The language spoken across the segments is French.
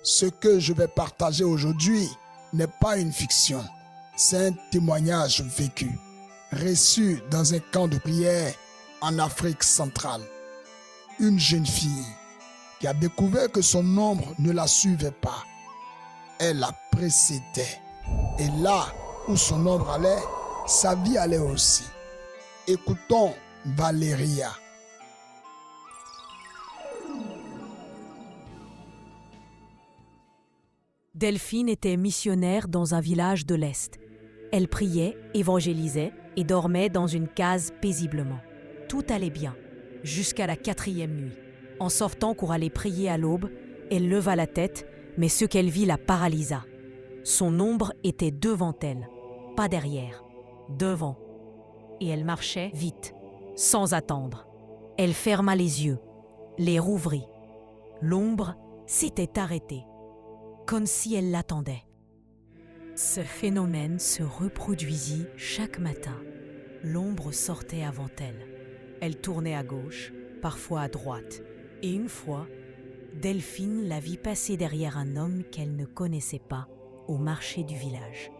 Ce que je vais partager aujourd'hui n'est pas une fiction, c'est un témoignage vécu, reçu dans un camp de prière en Afrique centrale. Une jeune fille qui a découvert que son ombre ne la suivait pas. Elle la précédait. Et là où son ombre allait, sa vie allait aussi. Écoutons Valéria. Delphine était missionnaire dans un village de l'Est. Elle priait, évangélisait et dormait dans une case paisiblement. Tout allait bien, jusqu'à la 4e nuit. En sortant pour aller prier à l'aube, elle leva la tête, mais ce qu'elle vit la paralysa. Son ombre était devant elle, pas derrière, devant. Et elle marchait vite, sans attendre. Elle ferma les yeux, les rouvrit. L'ombre s'était arrêtée, comme si elle l'attendait. Ce phénomène se reproduisit chaque matin. L'ombre sortait avant elle. Elle tournait à gauche, parfois à droite. Et une fois, Delphine la vit passer derrière un homme qu'elle ne connaissait pas au marché du village.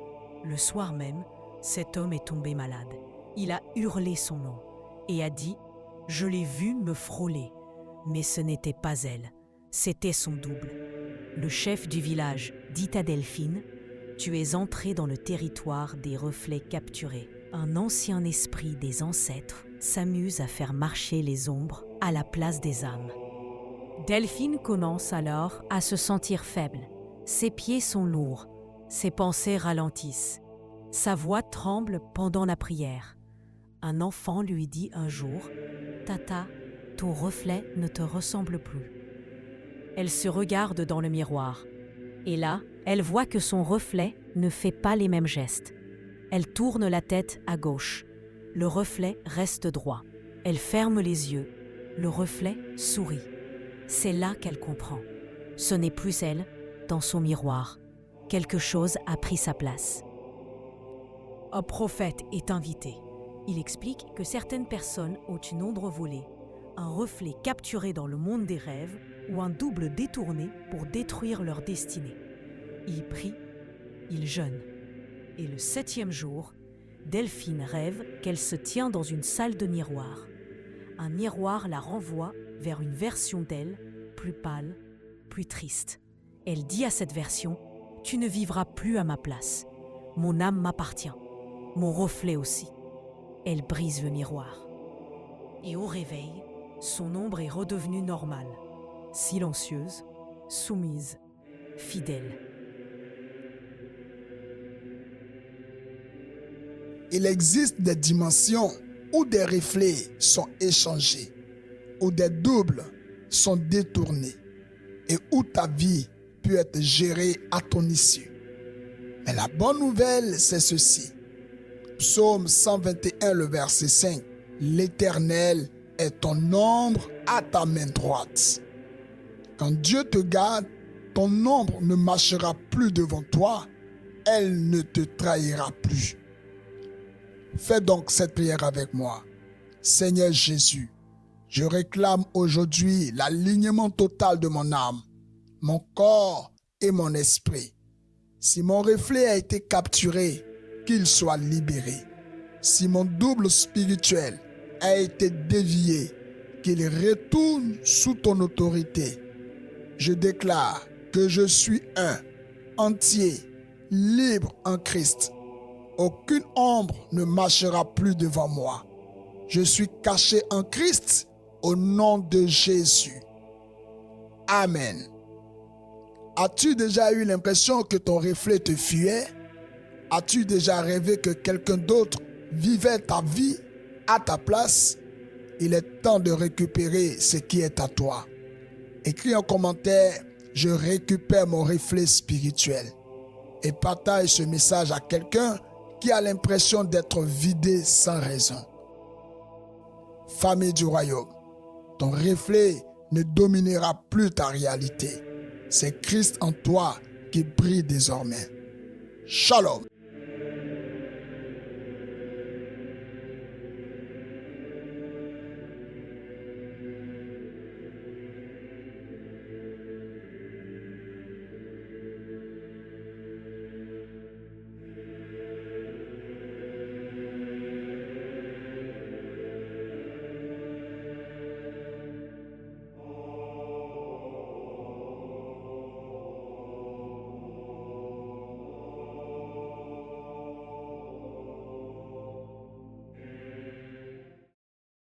Le soir même, cet homme est tombé malade. Il a hurlé son nom et a dit « Je l'ai vue me frôler ». Mais ce n'était pas elle, c'était son double. Le chef du village dit à Delphine « Tu es entrée dans le territoire des reflets capturés. Un ancien esprit des ancêtres s'amuse à faire marcher les ombres à la place des âmes. » Delphine commence alors à se sentir faible. Ses pieds sont lourds, ses pensées ralentissent. Sa voix tremble pendant la prière. Un enfant lui dit un jour « Tata, ton reflet ne te ressemble plus. » Elle se regarde dans le miroir. Et là, elle voit que son reflet ne fait pas les mêmes gestes. Elle tourne la tête à gauche. Le reflet reste droit. Elle ferme les yeux. Le reflet sourit. C'est là qu'elle comprend. Ce n'est plus elle, dans son miroir. Quelque chose a pris sa place. Un prophète est invité. Il explique que certaines personnes ont une ombre volée, un reflet capturé dans le monde des rêves ou un double détourné pour détruire leur destinée. Il prie, il jeûne. Et le 7e jour, Delphine rêve qu'elle se tient dans une salle de miroir. Un miroir la renvoie vers une version d'elle, plus pâle, plus triste. Elle dit à cette version « Tu ne vivras plus à ma place. Mon âme m'appartient. Mon reflet aussi. » Elle brise le miroir. Et au réveil, son ombre est redevenue normale, silencieuse, soumise, fidèle. Il existe des dimensions où des reflets sont échangés, où des doubles sont détournés et où ta vie peut être gérée à ton issue. Mais la bonne nouvelle, c'est ceci. Psaume 121, le verset 5. L'Éternel est ton ombre à ta main droite. Quand Dieu te garde, ton ombre ne marchera plus devant toi, elle ne te trahira plus. Fais donc cette prière avec moi. Seigneur Jésus, je réclame aujourd'hui l'alignement total de mon âme, mon corps et mon esprit. Si mon reflet a été capturé, qu'il soit libéré. Si mon double spirituel a été dévié, qu'il retourne sous ton autorité. Je déclare que je suis entier, libre en Christ. Aucune ombre ne marchera plus devant moi. Je suis caché en Christ au nom de Jésus. Amen. As-tu déjà eu l'impression que ton reflet te fuyait? As-tu déjà rêvé que quelqu'un d'autre vivait ta vie à ta place? Il est temps de récupérer ce qui est à toi. Écris en commentaire « Je récupère mon reflet spirituel » et partage ce message à quelqu'un qui a l'impression d'être vidé sans raison. Famille du royaume, ton reflet ne dominera plus ta réalité. C'est Christ en toi qui brille désormais. Shalom.